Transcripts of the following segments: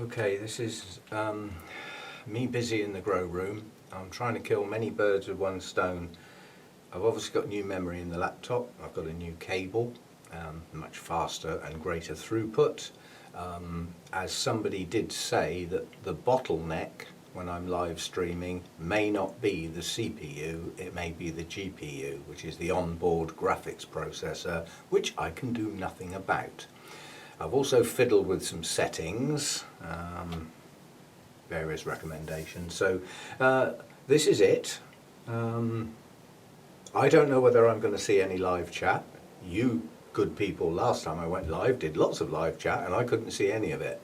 Okay, this is me busy in the grow room. I'm trying to kill many birds with one stone. I've obviously got new memory in the laptop. I've got a new cable, much faster and greater throughput. As somebody did say, that the bottleneck when I'm live streaming may not be the CPU, it may be the GPU, which is the onboard graphics processor, which I can do nothing about. I've also fiddled with some settings, various recommendations. So this is it. I don't know whether I'm going to see any live chat. You good people last time I went live did lots of live chat and I couldn't see any of it.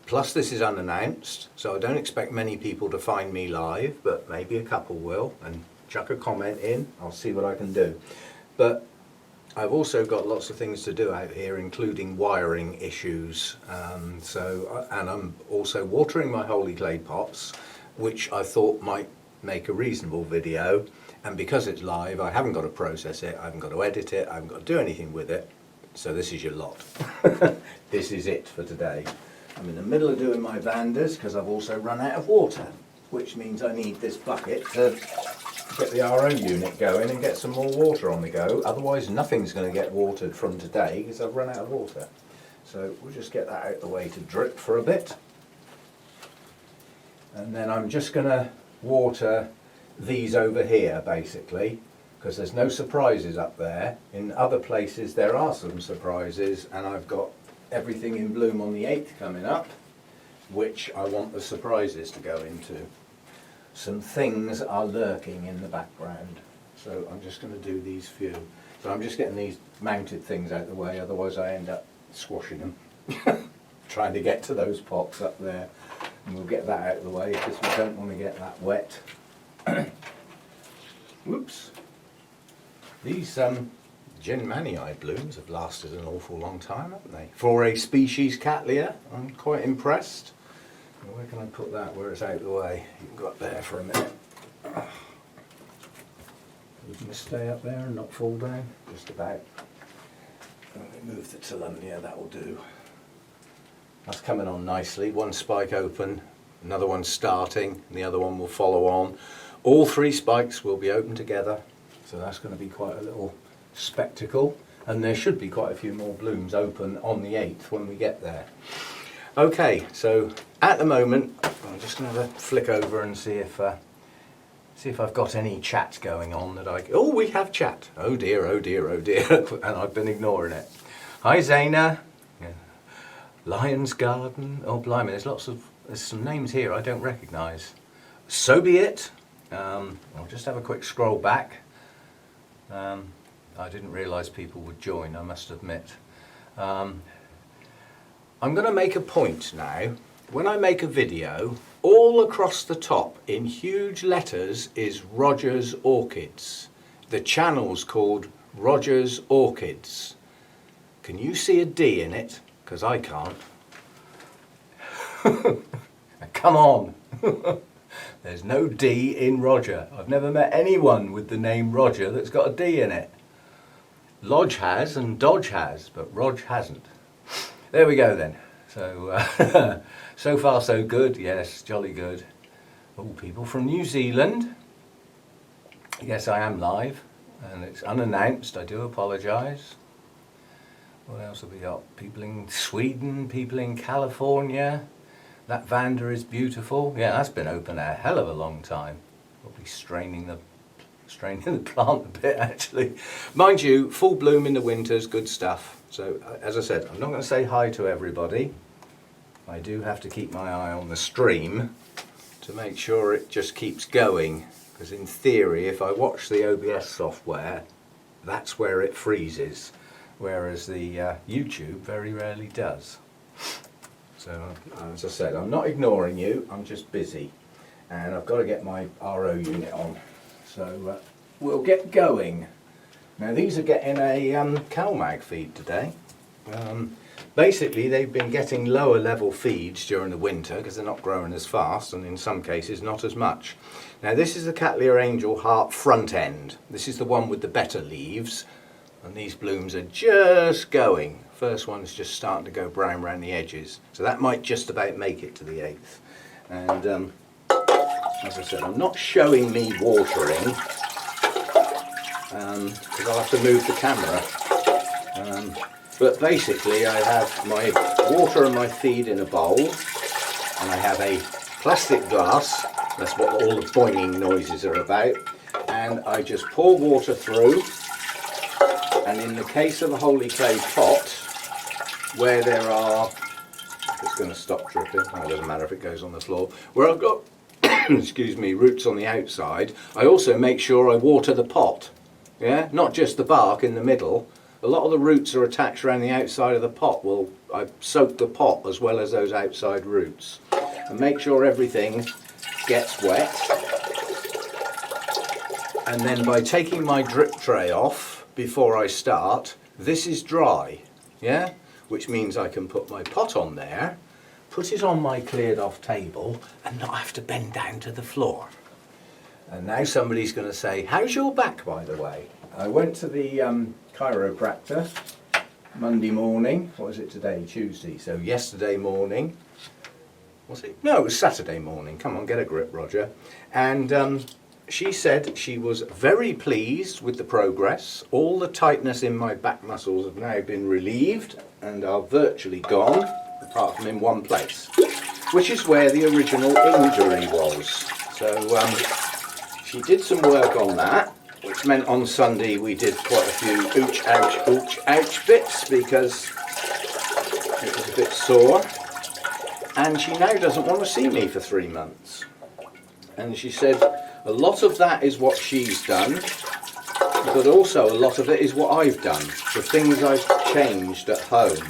Plus this is unannounced, so I don't expect many people to find me live, but maybe a couple will and chuck a comment in. I'll see what I can do. But I've also got lots of things to do out here, including wiring issues. And I'm also watering my holy clay pots, which I thought might make a reasonable video. And because it's live, I haven't got to process it, I haven't got to edit it, I haven't got to do anything with it. So this is your lot. This is it for today. I'm in the middle of doing my vanders because I've also run out of water, which means I need this bucket to get the RO unit going and get some more water on the go. Otherwise nothing's going to get watered from today because I've run out of water. So we'll just get that out of the way to drip for a bit. And then I'm just going to water these over here basically, because there's no surprises up there. In other places there are some surprises, and I've got everything in bloom on the 8th coming up, which I want the surprises to go into. Some things are lurking in the background, so I'm just going to do these few. So I'm just getting these mounted things out of the way, otherwise I end up squashing them. Trying to get to those pots up there, and we'll get that out of the way because we don't want to get that wet. Whoops. These Genmanii blooms have lasted an awful long time, haven't they? For a species Cattleya, I'm quite impressed. Where can I put that where it's out of the way? You can go up there for a minute. You can stay up there and not fall down, just about. Let me move the tillum, yeah, that will do. That's coming on nicely. One spike open, another one starting, and the other one will follow on. All three spikes will be open together, so that's going to be quite a little spectacle, and there should be quite a few more blooms open on the 8th when we get there. Okay, so at the moment I'm just going to have a flick over and see if I've got any chat going on that I... Oh, we have chat. Oh dear, oh dear, oh dear. And I've been ignoring it. Hi Zaina. Yeah. Lion's Garden. Oh blimey, there's some names here I don't recognise. So be it. I'll just have a quick scroll back. I didn't realise people would join, I must admit. I'm going to make a point now. When I make a video, all across the top in huge letters is Roger's Orchids. The channel's called Roger's Orchids. Can you see a D in it? Because I can't. Come on. There's no D in Roger. I've never met anyone with the name Roger that's got a D in it. Lodge has and Dodge has, but Rog hasn't. There we go then. So, so far so good. Yes, jolly good. Oh, people from New Zealand. Yes, I am live, and it's unannounced. I do apologise. What else have we got? People in Sweden, people in California. That Vanda is beautiful. Yeah, that's been open a hell of a long time. Probably straining the plant a bit actually. Mind you, full bloom in the winters, good stuff. So as I said, I'm not going to say hi to everybody. I do have to keep my eye on the stream to make sure it just keeps going. Because in theory, if I watch the OBS software, that's where it freezes. Whereas the YouTube very rarely does. So, as I said, I'm not ignoring you, I'm just busy. And I've got to get my RO unit on. So, we'll get going. Now, these are getting a CalMag feed today. Basically, they've been getting lower level feeds during the winter because they're not growing as fast, and in some cases, not as much. Now, this is the Cattleya Angel Heart front end. This is the one with the better leaves. And these blooms are just going. First one's just starting to go brown around the edges, so that might just about make it to the 8th. And as I said, I'm not showing me watering because I'll have to move the camera. But basically I have my water and my feed in a bowl, and I have a plastic glass, that's what all the boinging noises are about, and I just pour water through, and in the case of a holy clay pot, where there are, if it's going to stop dripping, it doesn't matter if it goes on the floor, where I've got excuse me, roots on the outside, I also make sure I water the pot, yeah, not just the bark in the middle. A lot of the roots are attached around the outside of the pot. Well, I soak the pot as well as those outside roots and make sure everything gets wet. And then by taking my drip tray off before I start, this is dry, yeah, which means I can put my pot on there, put it on my cleared off table and not have to bend down to the floor. And now somebody's going to say, how's your back, by the way? I went to the chiropractor Monday morning. What was it today? Tuesday. So yesterday morning. Was it? No, it was Saturday morning. Come on, get a grip, Roger. And she said she was very pleased with the progress. All the tightness in my back muscles have now been relieved and are virtually gone, apart from in one place, which is where the original injury was. So she did some work on that, which meant on Sunday we did quite a few ouch, ouch bits because it was a bit sore. And she now doesn't want to see me for 3 months. And she said a lot of that is what she's done, but also a lot of it is what I've done, the things I've changed at home.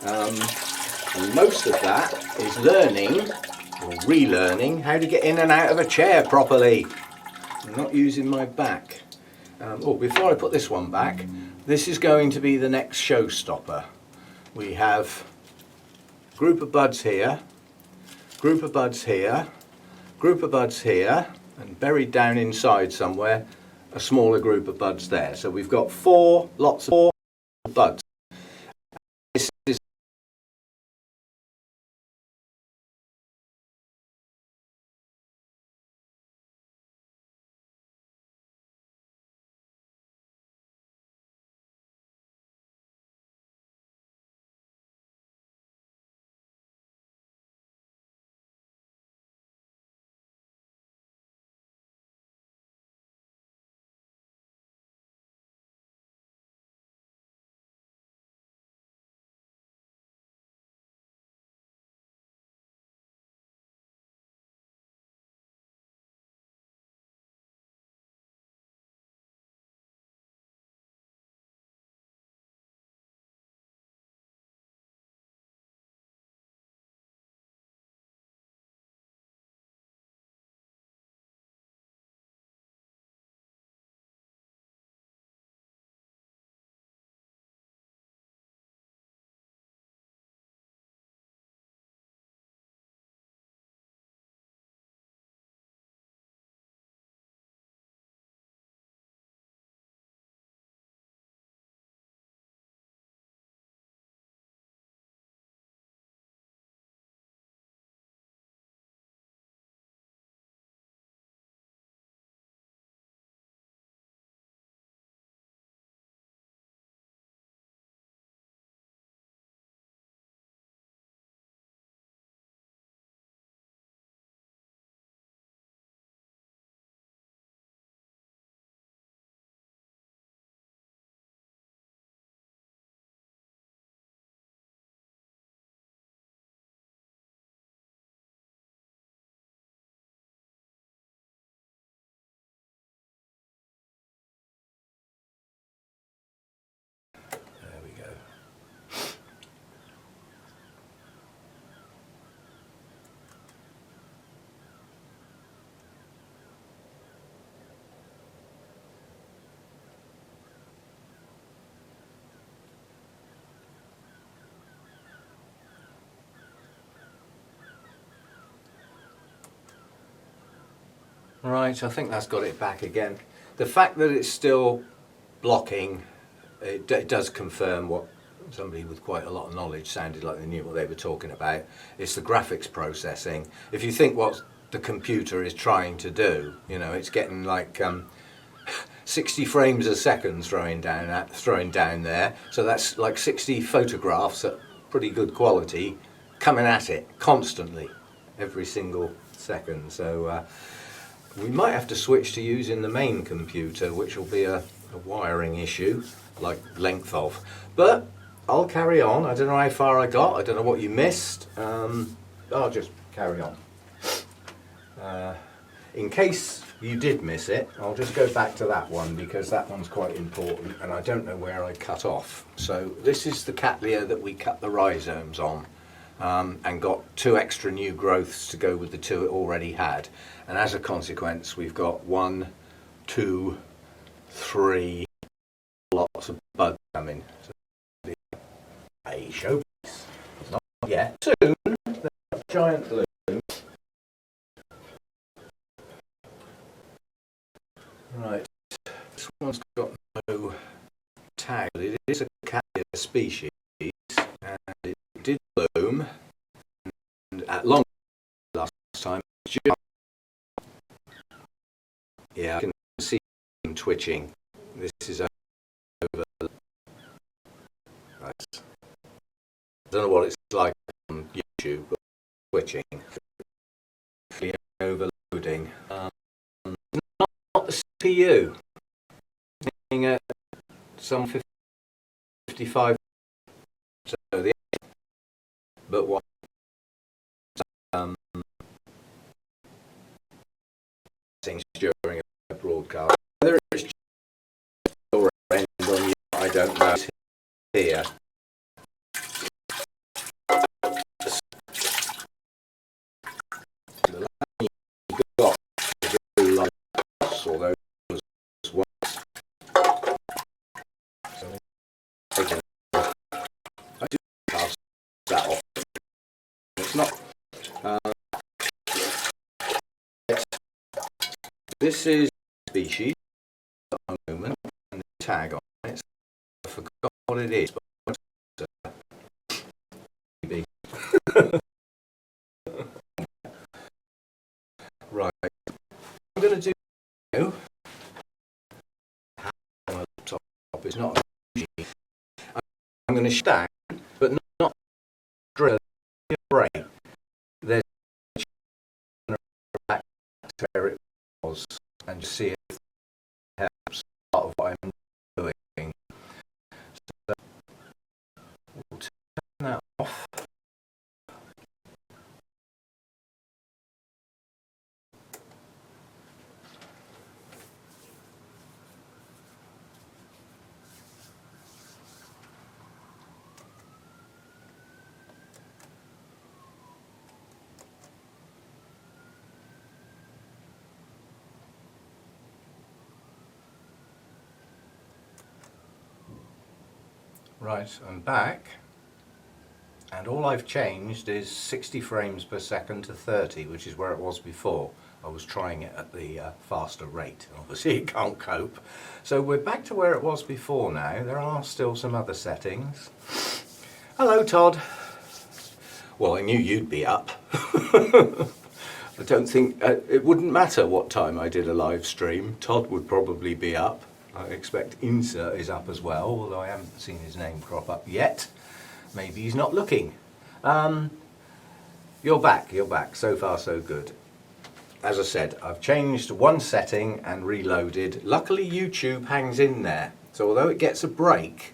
And most of that is learning, or relearning, how to get in and out of a chair properly. I'm not using my back. Before I put this one back, this is going to be the next showstopper. We have a group of buds here, group of buds here, group of buds here, and buried down inside somewhere, a smaller group of buds there. So we've got lots of buds. This is right, I think that's got it back again. The fact that it's still blocking, it does confirm what somebody with quite a lot of knowledge sounded like they knew what they were talking about. It's the graphics processing. If you think what the computer is trying to do, you know, it's getting like 60 frames a second throwing down there. So that's like 60 photographs at pretty good quality coming at it constantly, every single second. So we might have to switch to using the main computer, which will be a wiring issue, like length of. But I'll carry on. I don't know how far I got. I don't know what you missed. I'll just carry on. In case you did miss it, I'll just go back to that one because that one's quite important and I don't know where I cut off. So this is the Cattleya that we cut the rhizomes on and got 2 extra new growths to go with the 2 it already had. And as a consequence, we've got 1, 2, 3, lots of buds coming. So a showpiece. Not yet. Soon, they're giant blooms. Right, this one's got no tag. It is a Cattleya species, and it did bloom. And at long last time, yeah, I can see him twitching. This is over. Right. I don't know what it's like on YouTube, but twitching, overloading. Not the CPU, being at some 55. So the but what things during a broadcast, whether it's just or end on you, I don't know. Here. The line you got is really like although it was once. So again, I do pass that off. It's not. This is species at the moment, and the tag on it. I forgot what it is, but maybe. Right. I'm going to do now. My laptop is not easy. I'm going to stack, but not drill a break. There's back to where it was, and just see if it helps part of what I'm doing. So we'll turn that off. Right, I'm back, and all I've changed is 60 frames per second to 30, which is where it was before. I was trying it at the faster rate. Obviously it can't cope. So we're back to where it was before now. There are still some other settings. Hello, Todd. Well, I knew you'd be up. I don't think, it wouldn't matter what time I did a live stream. Todd would probably be up. I expect Insert is up as well, although I haven't seen his name crop up yet. Maybe he's not looking. You're back. So far, so good. As I said, I've changed one setting and reloaded. Luckily, YouTube hangs in there. So although it gets a break,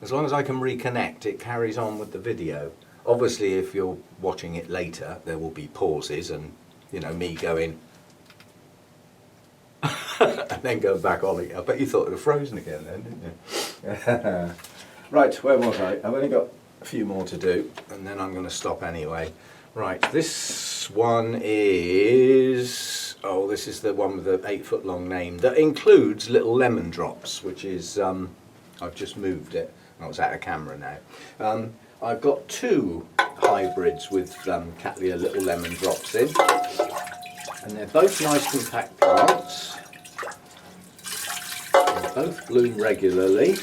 as long as I can reconnect, it carries on with the video. Obviously, if you're watching it later, there will be pauses and, you know, me going... and then go back on it. I bet you thought it had frozen again then, didn't you? Right, where was I? I've only got a few more to do, and then I'm going to stop anyway. Right, this one is... oh, this is the one with the 8-foot long name that includes little lemon drops, which is... I've just moved it. Oh, it's out of camera now. I've got 2 hybrids with Cattleya little lemon drops in. And they're both nice compact plants. They both bloom regularly.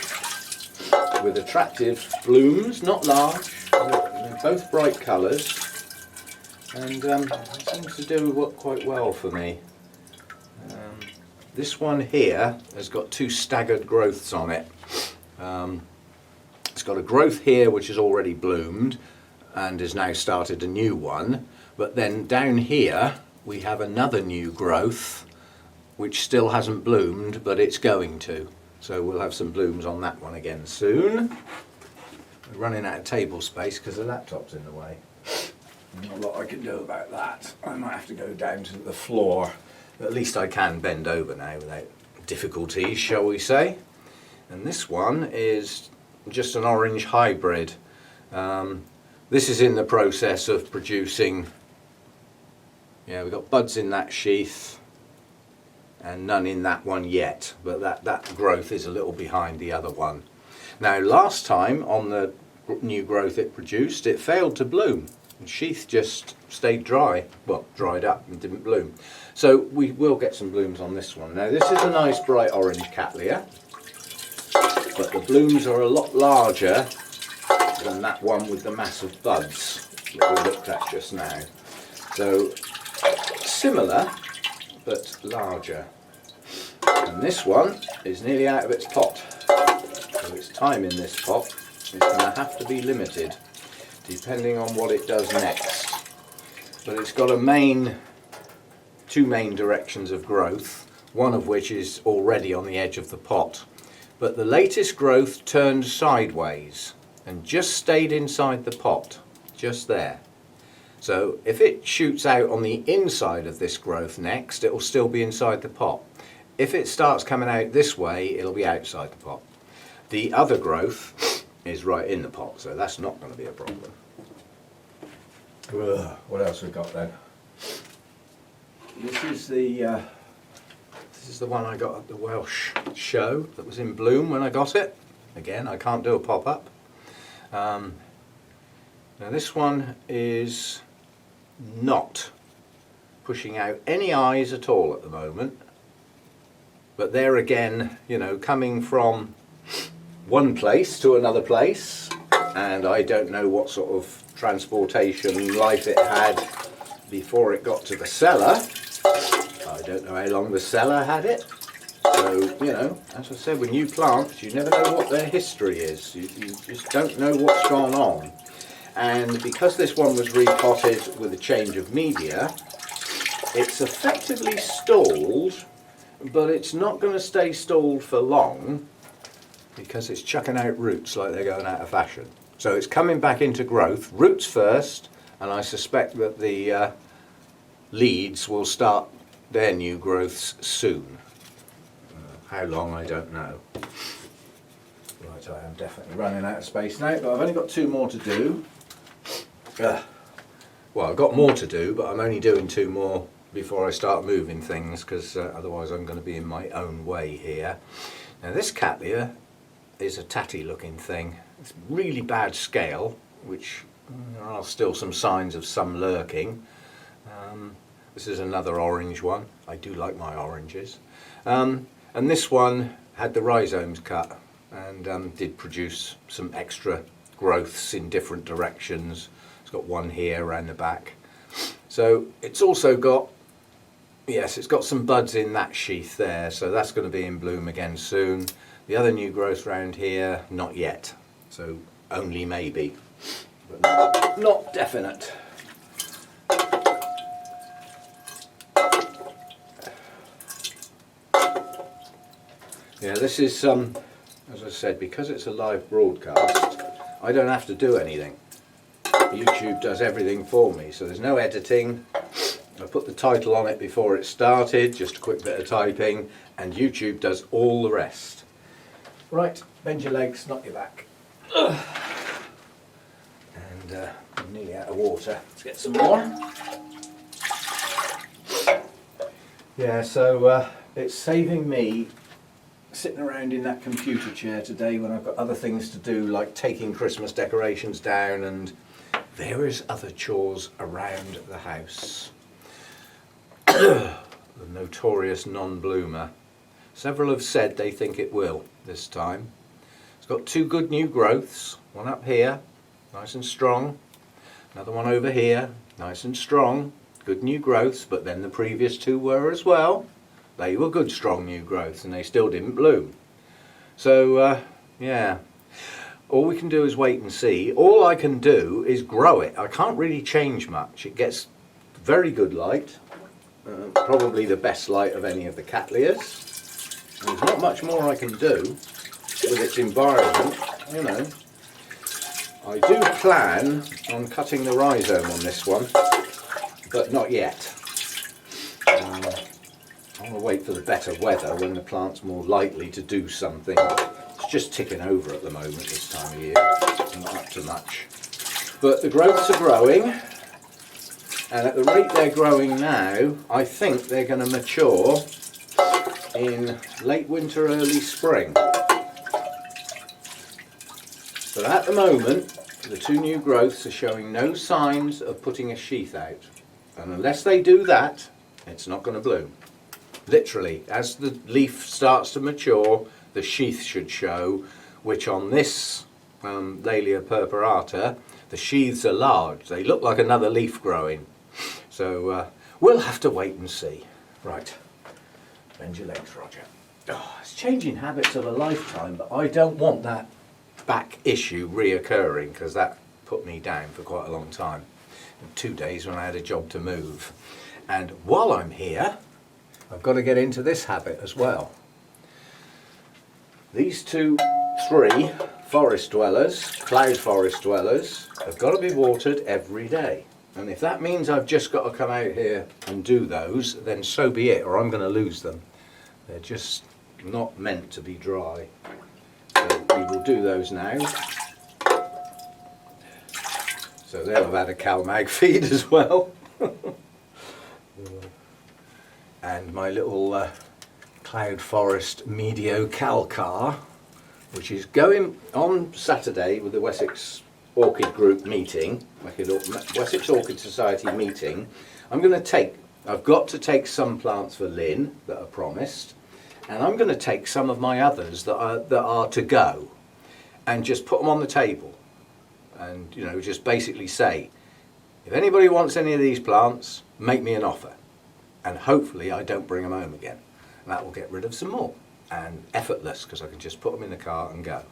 with attractive blooms, not large, they're both bright colours, and it seems to do quite well for me. This one here has got two staggered growths on it. It's got a growth here which has already bloomed and has now started a new one, but then down here we have another new growth which still hasn't bloomed, but it's going to. So we'll have some blooms on that one again soon. We're running out of table space because the laptop's in the way. Not a lot I can do about that. I might have to go down to the floor. But at least I can bend over now without difficulties, shall we say. And this one is just an orange hybrid. This is in the process of producing, yeah, we've got buds in that sheath and none in that one yet, but that growth is a little behind the other one. Now last time on the new growth it produced, it failed to bloom. The sheath just stayed dry, well, dried up and didn't bloom. So we will get some blooms on this one. Now this is a nice bright orange cattleya, but the blooms are a lot larger than that one with the massive buds that we looked at just now. So similar, but larger. And this one is nearly out of its pot. So its time in this pot is going to have to be limited, depending on what it does next. But it's got two main directions of growth, one of which is already on the edge of the pot. But the latest growth turned sideways and just stayed inside the pot, just there. So if it shoots out on the inside of this growth next, it will still be inside the pot. If it starts coming out this way, it'll be outside the pot. The other growth is right in the pot, so that's not going to be a problem. What else we got then? This is the one I got at the Welsh show that was in bloom when I got it. Again, I can't do a pop-up. Now this one is not pushing out any eyes at all at the moment, but there again, you know, coming from one place to another place, and I don't know what sort of transportation life it had before it got to the cellar. I don't know how long the cellar had it. So, you know, as I said, with new plants, you never know what their history is. You just don't know what's gone on. And because this one was repotted with a change of media, it's effectively stalled, but it's not going to stay stalled for long because it's chucking out roots like they're going out of fashion. So it's coming back into growth, roots first, and I suspect that the leads will start their new growths soon. How long, I don't know. Right, I am definitely running out of space now, but I've only got two more to do. Well, I've got more to do, but I'm only doing two more before I start moving things, because otherwise I'm going to be in my own way here. Now this cattleya is a tatty looking thing. It's really bad scale, which there are still some signs of some lurking. This is another orange one. I do like my oranges. And this one had the rhizomes cut and did produce some extra growths in different directions. It's got one here around the back. So it's also got, yes, it's got some buds in that sheath there, so that's going to be in bloom again soon. The other new growth round here, not yet. So only maybe, but not definite. Yeah, this is, as I said, because it's a live broadcast, I don't have to do anything. YouTube does everything for me, so there's no editing. I put the title on it before it started, just a quick bit of typing, and YouTube does all the rest. Right, bend your legs, not your back. And I'm nearly out of water. Let's get some more. Yeah, so it's saving me sitting around in that computer chair today when I've got other things to do, like taking Christmas decorations down and various other chores around the house. The notorious non-bloomer. Several have said they think it will this time. It's got two good new growths. One up here, nice and strong. Another one over here, nice and strong. Good new growths, but then the previous two were as well. They were good strong new growths and they still didn't bloom. So yeah, all we can do is wait and see. All I can do is grow it. I can't really change much. It gets very good light, probably the best light of any of the Cattleyas. There's not much more I can do with its environment, you know. I do plan on cutting the rhizome on this one, but not yet. I want to wait for the better weather when the plant's more likely to do something. It's just ticking over at the moment this time of year, not up to much. But the growths are growing, and at the rate they're growing now, I think they're going to mature in late winter, early spring. But at the moment, the two new growths are showing no signs of putting a sheath out. And unless they do that, it's not going to bloom. Literally, as the leaf starts to mature, the sheath should show, which on this Laelia purpurata, the sheaths are large. They look like another leaf growing. So we'll have to wait and see. Right. Bend your legs, Roger. Oh, it's changing habits of a lifetime, but I don't want that back issue reoccurring because that put me down for quite a long time. 2 days when I had a job to move. And while I'm here, I've got to get into this habit as well. These three forest dwellers, cloud forest dwellers, have got to be watered every day. And if that means I've just got to come out here and do those, then so be it, or I'm going to lose them. They're just not meant to be dry. So we will do those now. So they'll have had a CalMag feed as well. And my little Cloud Forest Medio Cal car, which is going on Saturday with the Wessex Orchid Group meeting, Wessex Orchid Society meeting. I've got to take some plants for Lynn that are promised, and I'm going to take some of my others that are to go, and just put them on the table, and just basically say, if anybody wants any of these plants, make me an offer, and hopefully I don't bring them home again. And that will get rid of some more, and effortless because I can just put them in the car and go.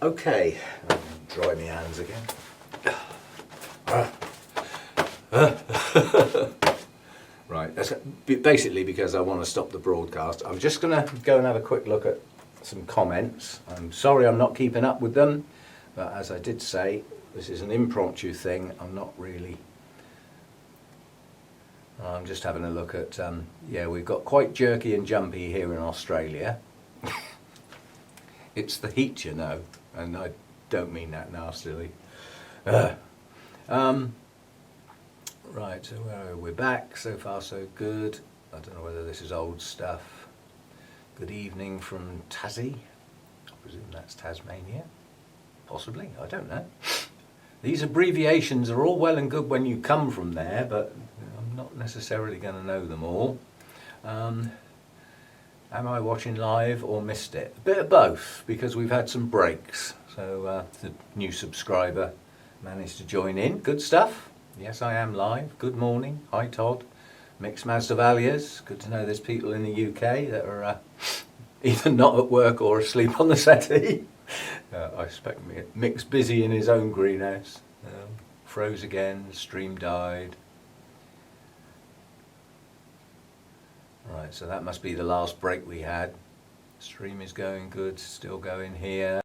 Okay, dry my hands again. Right, that's basically because I want to stop the broadcast. I'm just going to go and have a quick look at some comments. I'm sorry I'm not keeping up with them, but as I did say, this is an impromptu thing. I'm just having a look at, yeah, we've got quite jerky and jumpy here in Australia. It's the heat, and I don't mean that nastily. Right, so we're back, so far so good. I don't know whether this is old stuff. Good evening from Tassie. I presume that's Tasmania. Possibly, I don't know. These abbreviations are all well and good when you come from there, but I'm not necessarily going to know them all. Am I watching live or missed it? A bit of both, because we've had some breaks. So the new subscriber managed to join in. Good stuff. Yes, I am live. Good morning. Hi, Todd. Mixed Mazdavalias. Good to know there's people in the UK that are either not at work or asleep on the settee. I expect Mick's busy in his own greenhouse. Froze again. Stream died. Right, so that must be the last break we had. Stream is going good. Still going here.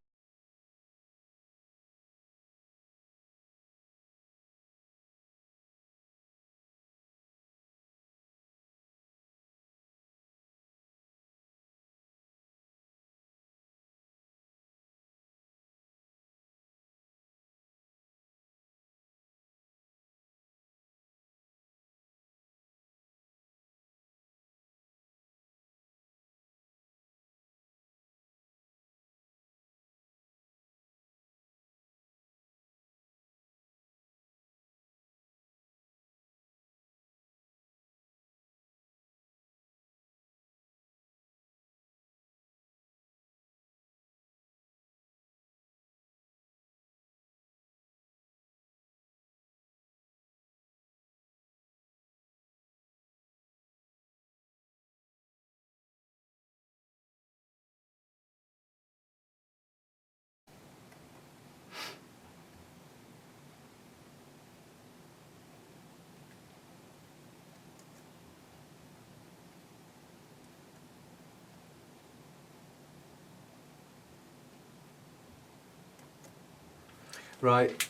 Right,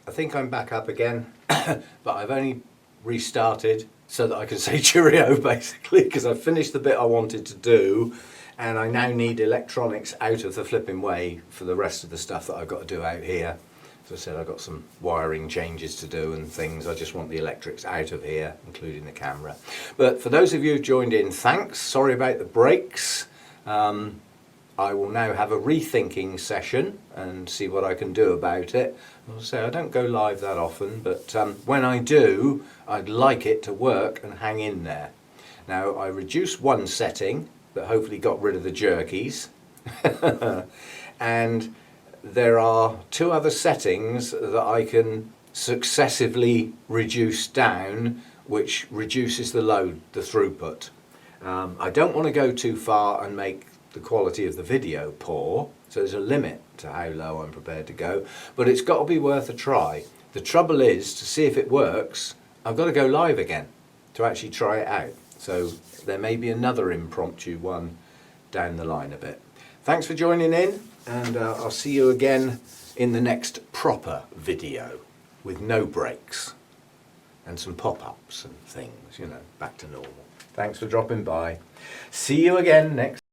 I think I'm back up again, but I've only restarted so that I can say cheerio basically, because I've finished the bit I wanted to do, and I now need electronics out of the flipping way for the rest of the stuff that I've got to do out here. As I said, I've got some wiring changes to do and things. I just want the electrics out of here, including the camera. But for those of you who joined in, thanks. Sorry about the breaks. I will now have a rethinking session and see what I can do about it. I'll say I don't go live that often, but when I do, I'd like it to work and hang in there. Now, I reduced one setting that hopefully got rid of the jerkies. And there are two other settings that I can successively reduce down, which reduces the load, the throughput. I don't want to go too far and make the quality of the video poor, so there's a limit to how low I'm prepared to go, but it's got to be worth a try. The trouble is, to see if it works, I've got to go live again to actually try it out. So there may be another impromptu one down the line a bit. Thanks for joining in, and I'll see you again in the next proper video with no breaks and some pop-ups and things, you know, back to normal. Thanks for dropping by. See you again next